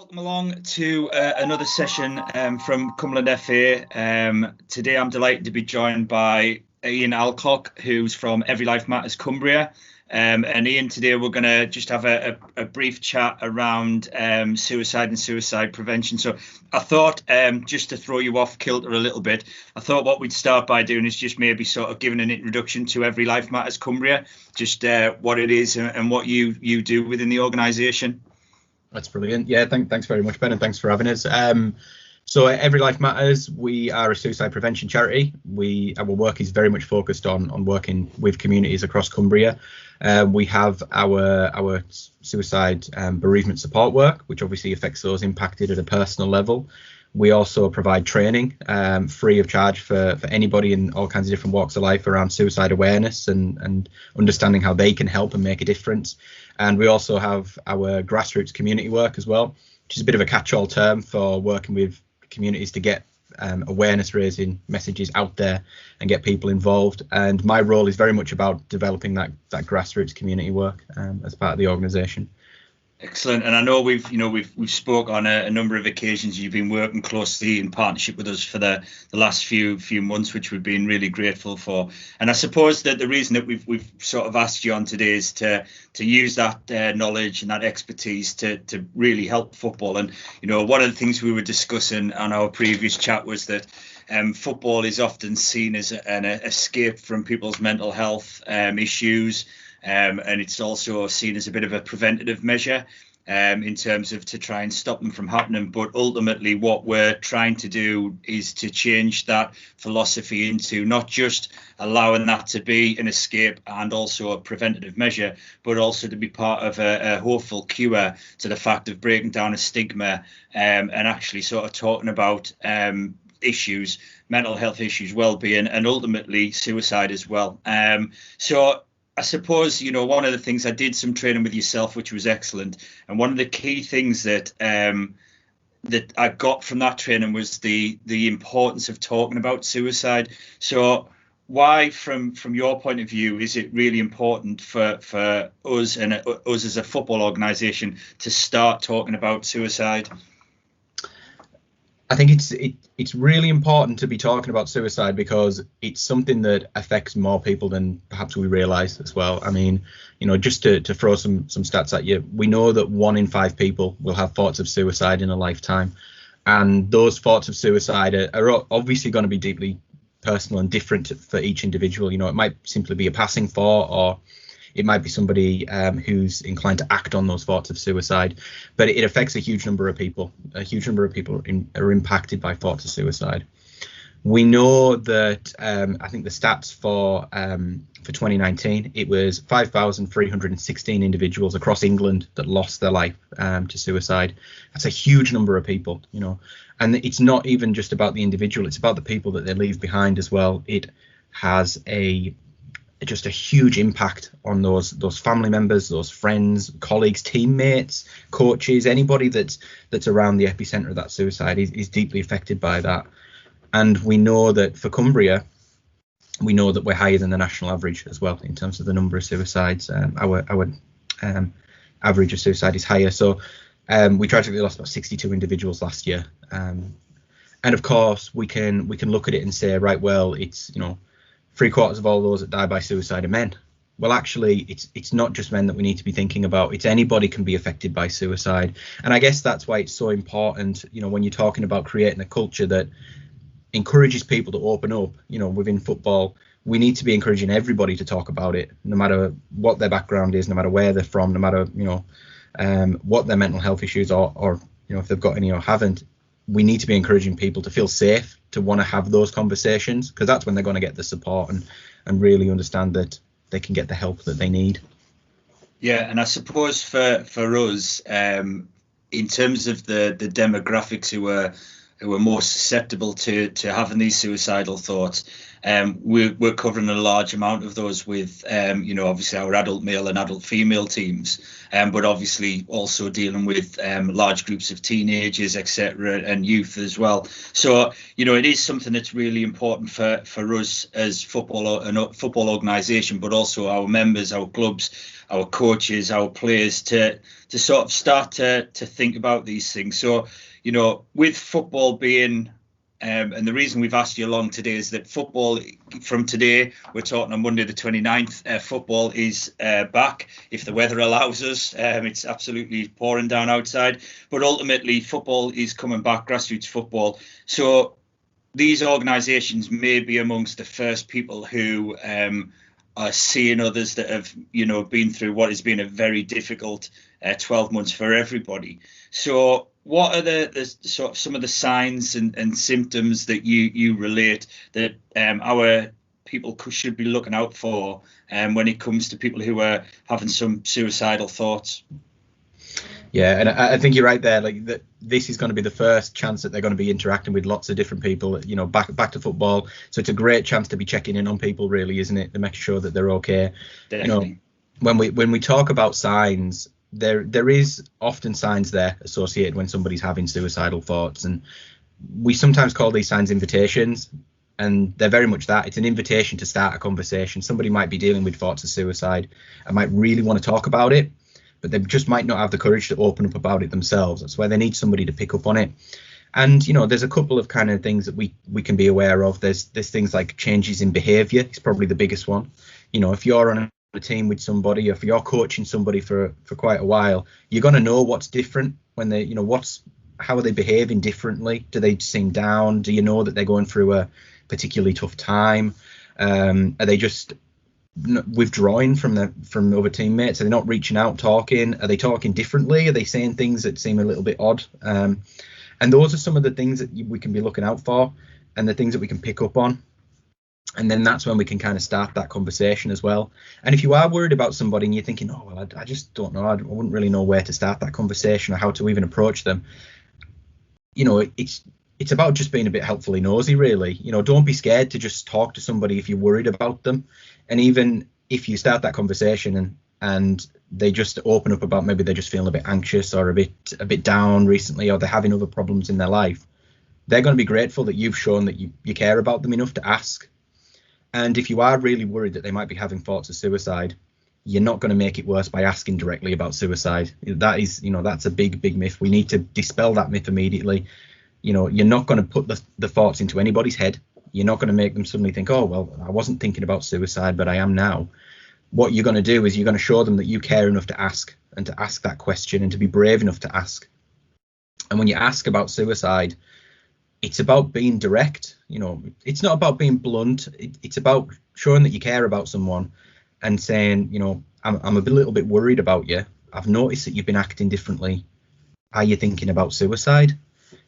Welcome along to another session from Cumberland FA. Today I'm delighted to be joined by Ian Alcock, who's from Every Life Matters Cumbria. And Ian, today we're going to just have a brief chat around suicide and suicide prevention. So I thought, just to throw you off kilter a little bit, I thought what we'd start by doing is just maybe sort of giving an introduction to Every Life Matters Cumbria, just what it is and what you do within the organisation. That's brilliant. Yeah, thanks very much, Ben, and thanks for having us. So Every Life Matters, we are a suicide prevention charity. Our work is very much focused on working with communities across Cumbria. We have our suicide bereavement support work, which obviously affects those impacted at a personal level. We also provide training free of charge for anybody in all kinds of different walks of life around suicide awareness and understanding how they can help and make a difference. And we also have our grassroots community work as well, which is a bit of a catch-all term for working with communities to get awareness raising messages out there and get people involved. And my role is very much about developing that grassroots community work as part of the organisation. Excellent. And I know we've spoke on a number of occasions. You've been working closely in partnership with us for the last few months, which we've been really grateful for. And I suppose that the reason that we've sort of asked you on today is to use that knowledge and that expertise to really help football. And, one of the things we were discussing on our previous chat was that football is often seen as an escape from people's mental health issues. And it's also seen as a bit of a preventative measure in terms of to try and stop them from happening. But ultimately, what we're trying to do is to change that philosophy into not just allowing that to be an escape and also a preventative measure, but also to be part of a hopeful cure to the fact of breaking down a stigma and actually sort of talking about issues, mental health issues, well-being, and ultimately suicide as well. So I suppose, one of the things, I did some training with yourself, which was excellent. And one of the key things that that I got from that training was the importance of talking about suicide. So why, from your point of view, is it really important for us and us as a football organisation to start talking about suicide? I think it's really important to be talking about suicide because it's something that affects more people than perhaps we realise as well. I mean, just to throw some stats at you, we know that 1 in 5 people will have thoughts of suicide in a lifetime. And those thoughts of suicide are obviously going to be deeply personal and different for each individual. It might simply be a passing thought, or it might be somebody who's inclined to act on those thoughts of suicide, but it affects a huge number of people. A huge number of people are impacted by thoughts of suicide. We know that I think the stats for 2019, it was 5,316 individuals across England that lost their life to suicide. That's a huge number of people, and it's not even just about the individual, it's about the people that they leave behind as well. It has just a huge impact on those family members, those friends, colleagues, teammates, coaches, anybody that's around the epicenter of that suicide is deeply affected by that. And we know that for Cumbria, we know that we're higher than the national average as well in terms of the number of suicides. Our average of suicide is higher. So we tragically lost about 62 individuals last year. And of course, we can look at it and say, right, well, it's 3/4 of all those that die by suicide are men. Well, actually, it's not just men that we need to be thinking about. It's anybody can be affected by suicide. And I guess that's why it's so important, when you're talking about creating a culture that encourages people to open up, within football, we need to be encouraging everybody to talk about it, no matter what their background is, no matter where they're from, no matter, what their mental health issues are, or, if they've got any or haven't. We need to be encouraging people to feel safe, to want to have those conversations, because that's when they're going to get the support and really understand that they can get the help that they need. Yeah, and I suppose for us, in terms of the demographics who are more susceptible to having these suicidal thoughts, we're covering a large amount of those with, obviously our adult male and adult female teams, but obviously also dealing with large groups of teenagers, etc., and youth as well. So, it is something that's really important for us as football organisation, but also our members, our clubs, our coaches, our players to sort of start to think about these things. So, with football being, and the reason we've asked you along today is that football from today, we're talking on Monday the 29th, football is back if the weather allows us. It's absolutely pouring down outside, but ultimately football is coming back, grassroots football. So these organisations may be amongst the first people who are seeing others that have, been through what has been a very difficult 12 months for everybody. So what are the sort of some of the signs and symptoms that you relate that our people should be looking out for when it comes to people who are having some suicidal thoughts? Yeah, and I think you're right there. Like this is going to be the first chance that they're going to be interacting with lots of different people. Back to football. So it's a great chance to be checking in on people, really, isn't it? To make sure that they're okay. Definitely. When we talk about signs, there is often signs there associated when somebody's having suicidal thoughts, and we sometimes call these signs invitations, and they're very much that. It's an invitation to start a conversation. Somebody might be dealing with thoughts of suicide and might really want to talk about it, but they just might not have the courage to open up about it themselves. That's why they need somebody to pick up on it. And there's a couple of kind of things that we can be aware of. There's things like changes in behavior. It's probably the biggest one. If you're on a team with somebody, or if you're coaching somebody for quite a while, you're going to know what's different when they, how are they behaving differently? Do they seem down? Do you know that they're going through a particularly tough time? Are they just withdrawing from other teammates? Are they not reaching out, talking? Are they talking differently? Are they saying things that seem a little bit odd? And those are some of the things that we can be looking out for, and the things that we can pick up on. And then that's when we can kind of start that conversation as well. And if you are worried about somebody and you're thinking, oh, well, I just don't know, I wouldn't really know where to start that conversation or how to even approach them, it's about just being a bit helpfully nosy, really. Don't be scared to just talk to somebody if you're worried about them. And even if you start that conversation and they just open up about maybe they're just feeling a bit anxious or a bit down recently, or they're having other problems in their life, they're going to be grateful that you've shown that you care about them enough to ask. And if you are really worried that they might be having thoughts of suicide, you're not going to make it worse by asking directly about suicide. That is, that's a big myth. We need to dispel that myth immediately. You're not going to put the thoughts into anybody's head. You're not going to make them suddenly think, oh, well, I wasn't thinking about suicide, but I am now. What you're going to do is you're going to show them that you care enough to ask, and to ask that question, and to be brave enough to ask. And when you ask about suicide, it's about being direct. It's not about being blunt. It's about showing that you care about someone and saying, I'm a little bit worried about you. I've noticed that you've been acting differently. Are you thinking about suicide?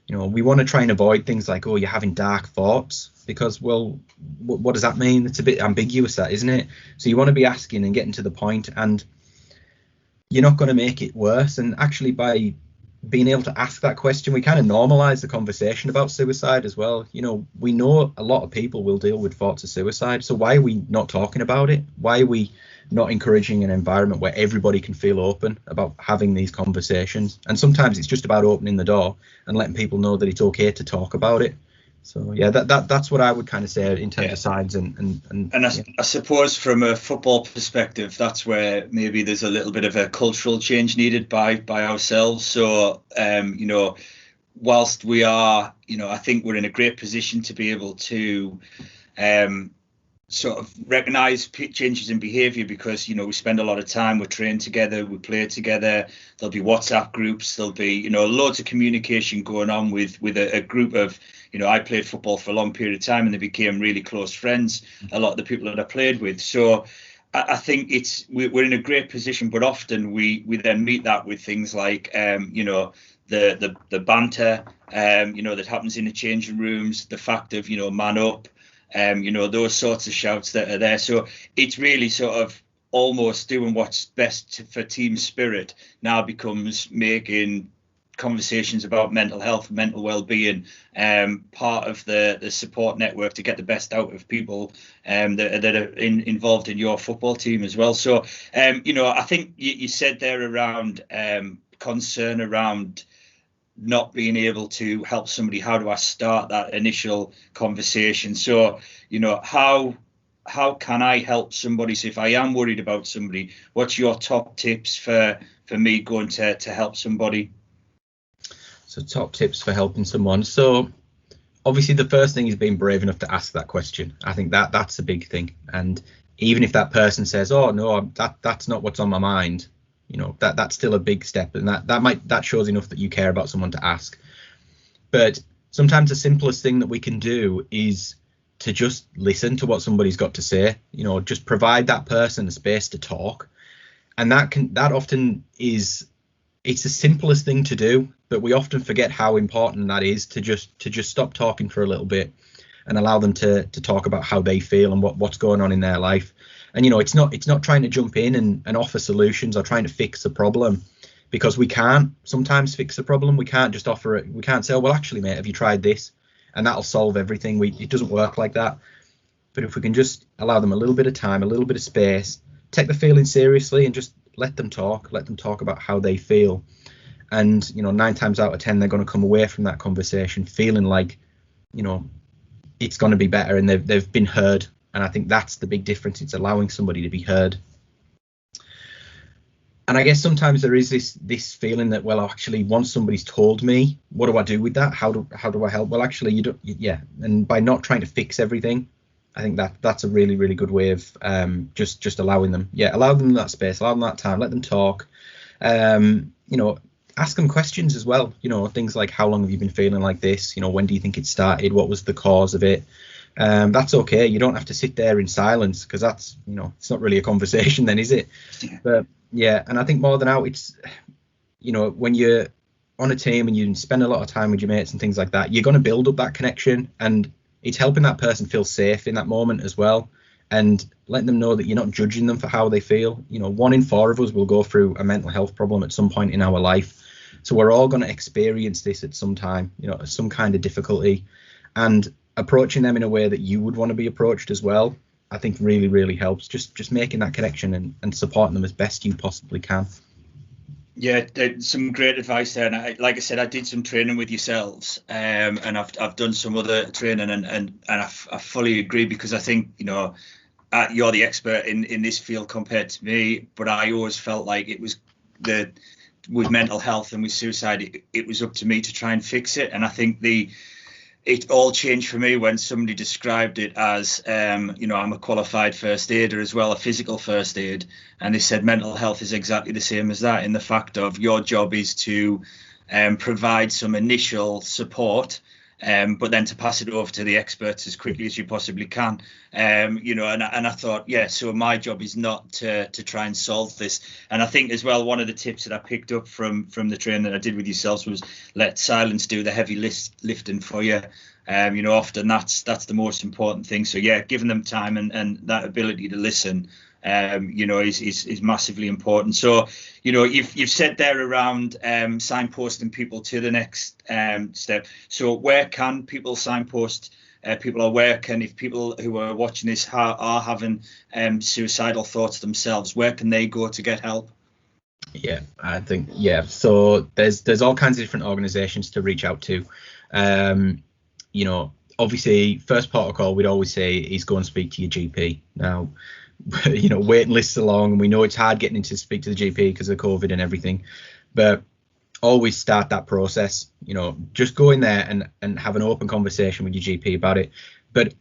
We want to try and avoid things like, oh, you're having dark thoughts, because, well, what does that mean? It's a bit ambiguous, that, isn't it? So you want to be asking and getting to the point, and you're not going to make it worse. And actually, by being able to ask that question, we kind of normalize the conversation about suicide as well. We know a lot of people will deal with thoughts of suicide. So why are we not talking about it? Why are we not encouraging an environment where everybody can feel open about having these conversations? And sometimes it's just about opening the door and letting people know that it's okay to talk about it. So yeah, that's what I would kind of say in terms of signs and I suppose from a football perspective, that's where maybe there's a little bit of a cultural change needed by ourselves. So whilst we are, I think we're in a great position to be able to sort of recognise changes in behaviour, because we spend a lot of time, we're trained together, we play together. There'll be WhatsApp groups, there'll be loads of communication going on with a group of I played football for a long period of time, and they became really close friends, a lot of the people that I played with. So I think we're in a great position, but often we then meet that with things like the banter that happens in the changing rooms, the fact of man up, those sorts of shouts that are there. So it's really sort of almost doing what's best for team spirit now becomes making conversations about mental health, mental well-being, part of the support network to get the best out of people that are involved in your football team as well. So, I think you said there around concern around not being able to help somebody. How do I start that initial conversation? So, how can I help somebody? So if I am worried about somebody, what's your top tips for me going to help somebody? So top tips for helping someone. So obviously the first thing is being brave enough to ask that question. I think that's a big thing. And even if that person says, oh no, that's not what's on my mind, that's still a big step. And that shows enough that you care about someone to ask. But sometimes the simplest thing that we can do is to just listen to what somebody's got to say, just provide that person the space to talk. And that often is, it's the simplest thing to do, but we often forget how important that is to just stop talking for a little bit and allow them to talk about how they feel and what's going on in their life. And, it's not trying to jump in and offer solutions or trying to fix the problem, because we can't sometimes fix the problem. We can't just offer it. We can't say, oh, well, actually, mate, have you tried this? And that'll solve everything. It doesn't work like that. But if we can just allow them a little bit of time, a little bit of space, take the feeling seriously and just let them talk about how they feel. And, 9 times out of 10, they're going to come away from that conversation feeling like, it's going to be better and they've been heard. And I think that's the big difference. It's allowing somebody to be heard. And I guess sometimes there is this feeling that, well, actually, once somebody's told me, what do I do with that? How do I help? Well, actually, you don't. Yeah. And by not trying to fix everything, I think that's a really, really good way of just allowing them. Yeah, allow them that space, allow them that time, let them talk. Ask them questions as well. Things like, how long have you been feeling like this? When do you think it started? What was the cause of it? That's okay. You don't have to sit there in silence, because that's, it's not really a conversation then, is it? Yeah. But yeah, and I think more than out, it's, when you're on a team and you spend a lot of time with your mates and things like that, you're going to build up that connection, and it's helping that person feel safe in that moment as well, and letting them know that you're not judging them for how they feel. 1 in 4 of us will go through a mental health problem at some point in our life. So we're all going to experience this at some time, some kind of difficulty, and approaching them in a way that you would want to be approached as well, I think really, really helps. Just making that connection and supporting them as best you possibly can. Yeah, some great advice there. And like I said, I did some training with yourselves, and I've done some other training, and I fully agree, because I think, you're the expert in this field compared to me, but I always felt like it was with mental health and with suicide, it was up to me to try and fix it. And I think it all changed for me when somebody described it as, I'm a qualified first aider as well, a physical first aid. And they said mental health is exactly the same as that, in the fact of your job is to provide some initial support, but then to pass it over to the experts as quickly as you possibly can. And I thought, yeah, so my job is not to try and solve this. And I think as well, one of the tips that I picked up from the training that I did with yourselves was let silence do the heavy lifting for you. Often that's the most important thing. So yeah, giving them time and that ability to listen, is massively important. So, you've said there around signposting people to the next step. So where can people signpost people, or where can, if people who are watching this are having suicidal thoughts themselves, where can they go to get help? Yeah, I think, so there's all kinds of different organizations to reach out to. Obviously, first protocol we'd always say is go and speak to your GP. Now, waiting lists are long, and we know it's hard getting in to speak to the GP because of COVID and everything, but always start that process. Just go in there and have an open conversation with your GP about it, but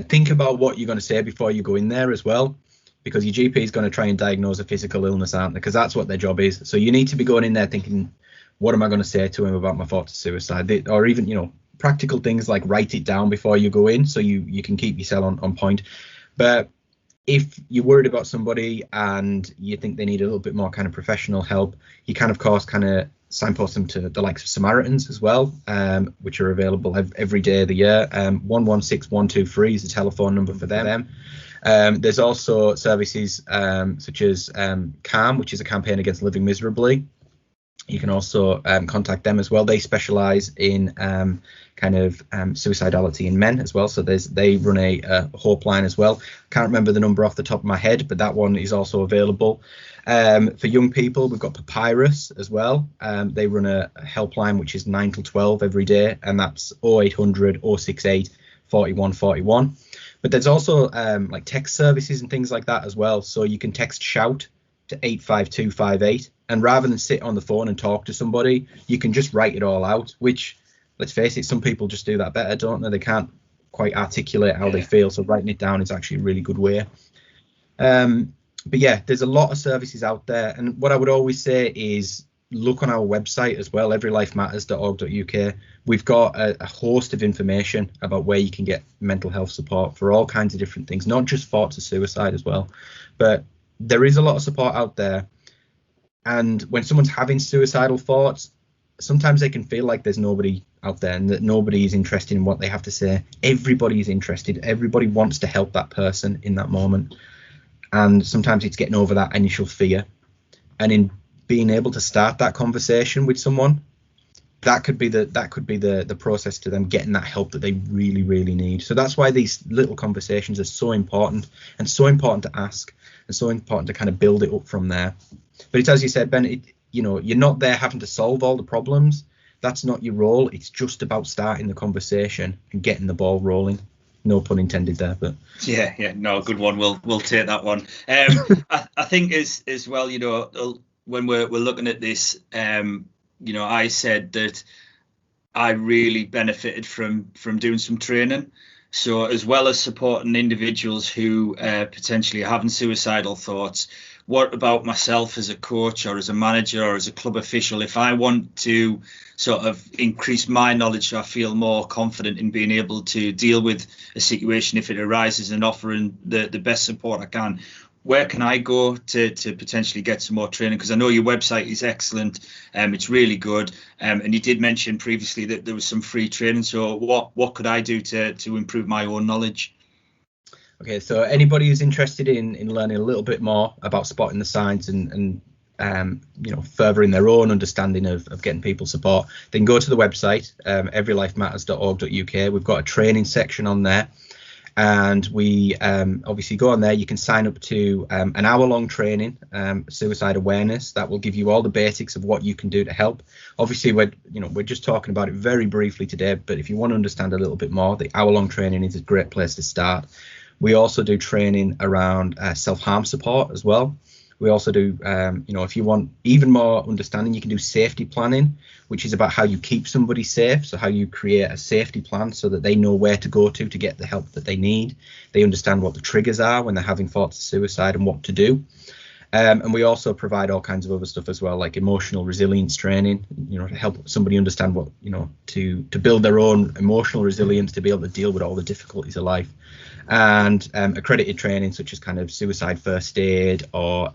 think about what you're going to say before you go in there as well, because your GP is going to try and diagnose a physical illness, aren't they? Because that's what their job is. So you need to be going in there thinking, what am I going to say to him about my thoughts of suicide? Or even, practical things like write it down before you go in, so you can keep yourself on point. But if you're worried about somebody and you think they need a little bit more kind of professional help, you can, of course, kind of signpost them to the likes of Samaritans as well, which are available every day of the year. 116123 is the telephone number for them. There's also services such as CALM, which is a campaign against living miserably. You can also contact them as well. They specialize in suicidality in men as well. So they run a hope line as well. Can't remember the number off the top of my head, but that one is also available. For young people, we've got Papyrus as well. They run a helpline which is 9 till 12 every day, and that's 0800 068 4141. But there's also like text services and things like that as well. So you can text shout to 85258, and rather than sit on the phone and talk to somebody, you can just write it all out, which, let's face it, some people just do that better, don't they? They can't quite articulate how they feel, so writing it down is actually a really good way. But yeah, there's a lot of services out there, and what I would always say is look on our website as well, everylifematters.org.uk. We've got a host of information about where you can get mental health support for all kinds of different things, not just thoughts of suicide as well, but there is a lot of support out there. And when someone's having suicidal thoughts, sometimes they can feel like there's nobody out there and that nobody is interested in what they have to say. Everybody is interested. Everybody wants to help that person in that moment. And sometimes it's getting over that initial fear. And in being able to start that conversation with someone, that could be the process to them getting that help that they really, really need. So that's why these little conversations are so important, and so important to ask, and so important to kind of build it up from there. But it's, as you said, Ben, you're not there having to solve all the problems. That's not your role. It's just about starting the conversation and getting the ball rolling. No pun intended there, but yeah, no, good one. We'll take that one. I think as well, when we're looking at this, I said that I really benefited from doing some training. So as well as supporting individuals who potentially are having suicidal thoughts, what about myself as a coach or as a manager or as a club official? If I want to sort of increase my knowledge so I feel more confident in being able to deal with a situation if it arises and offering the best support I can, where can I go to potentially get some more training? Because I know your website is excellent. It's really good. And you did mention previously that there was some free training. So what could I do to improve my own knowledge? Okay, so anybody who's interested in learning a little bit more about spotting the signs and furthering their own understanding of getting people support, they can go to the website, everylifematters.org.uk. We've got a training section on there. And we obviously go on there. You can sign up to an hour-long training, suicide awareness. That will give you all the basics of what you can do to help. Obviously, we're just talking about it very briefly today, but if you want to understand a little bit more, the hour-long training is a great place to start. We also do training around self-harm support as well. We also do, if you want even more understanding, you can do safety planning, which is about how you keep somebody safe. So how you create a safety plan so that they know where to go to get the help that they need. They understand what the triggers are when they're having thoughts of suicide and what to do. And we also provide all kinds of other stuff as well, like emotional resilience training, to help somebody understand what, to build their own emotional resilience to be able to deal with all the difficulties of life. And accredited training such as kind of suicide first aid or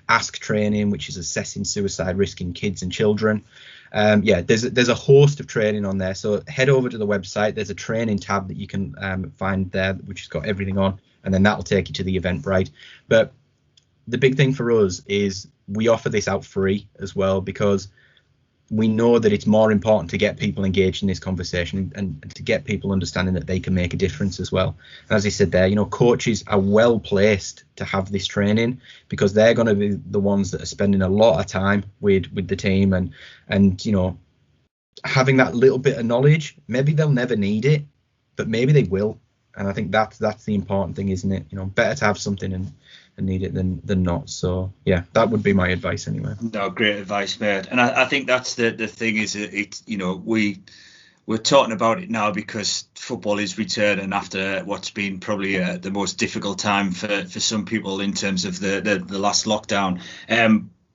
ASK training, which is assessing suicide risk in kids and children. There's a host of training on there. So head over to the website. There's a training tab that you can find there, which has got everything on, and then that'll take you to the Eventbrite. But the big thing for us is we offer this out free as well, because we know that it's more important to get people engaged in this conversation and to get people understanding that they can make a difference as well. And as I said there, coaches are well placed to have this training because they're going to be the ones that are spending a lot of time with the team and having that little bit of knowledge. Maybe they'll never need it, but maybe they will. And I think that's the important thing, isn't it? Better to have something and need it than not. So yeah, that would be my advice anyway. No, great advice, mate. And I think that's the thing is that we're talking about it now because football is returning after what's been probably the most difficult time for some people in terms of the last lockdown.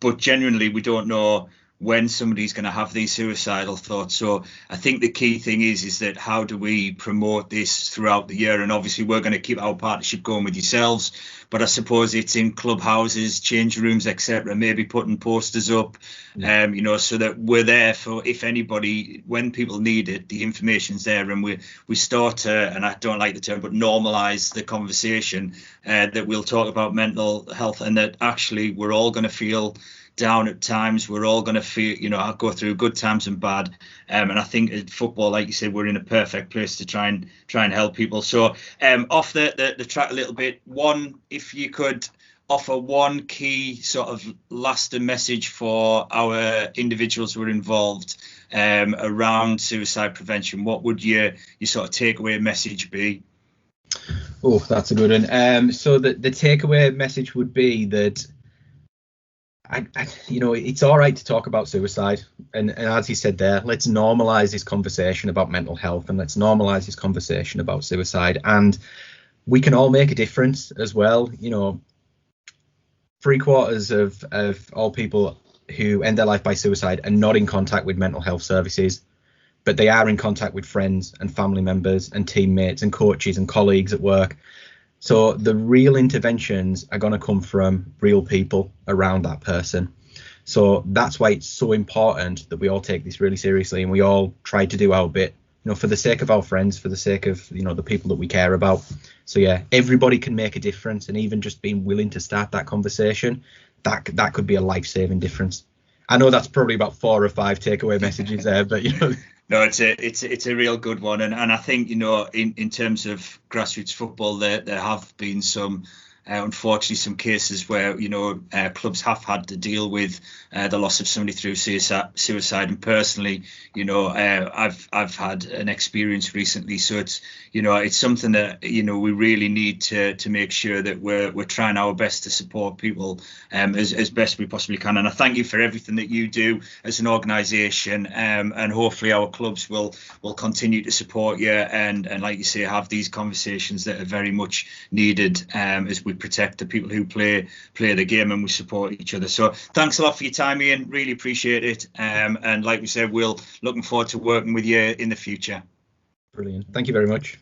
But genuinely, we don't know when somebody's going to have these suicidal thoughts. So I think the key thing is that how do we promote this throughout the year? And obviously we're going to keep our partnership going with yourselves, but I suppose it's in clubhouses, change rooms, etc. Maybe putting posters up, so that we're there for if anybody, when people need it, the information's there, and we start to, and I don't like the term, but normalise the conversation that we'll talk about mental health, and that actually we're all going to feel down at times. We're all going to feel, go through good times and bad. And I think in football, like you said, we're in a perfect place to try and help people. So off the track a little bit, if you could offer one key sort of lasting message for our individuals who are involved around suicide prevention, what would your sort of takeaway message be? Oh, that's a good one. So the takeaway message would be that it's all right to talk about suicide, and as you said there, let's normalize this conversation about mental health, and let's normalize this conversation about suicide, and we can all make a difference as well. 3/4 of all people who end their life by suicide are not in contact with mental health services, but they are in contact with friends and family members and teammates and coaches and colleagues at work. So the real interventions are going to come from real people around that person. So that's why it's so important that we all take this really seriously and we all try to do our bit, for the sake of our friends, for the sake of, the people that we care about. So yeah, everybody can make a difference, and even just being willing to start that conversation, that could be a life-saving difference. I know that's probably about 4 or 5 takeaway messages there, but No, it's a real good one, and I think in terms of grassroots football, there have been some unfortunately some cases where clubs have had to deal with the loss of somebody through suicide, and personally I've had an experience recently, so it's something that we really need to make sure that we're trying our best to support people as best we possibly can. And I thank you for everything that you do as an organisation, and hopefully our clubs will continue to support you and like you say, have these conversations that are very much needed as we protect the people who play the game and we support each other. So thanks a lot for your time, Ian, really appreciate it, and like we said, we'll looking forward to working with you in the future. Brilliant, thank you very much.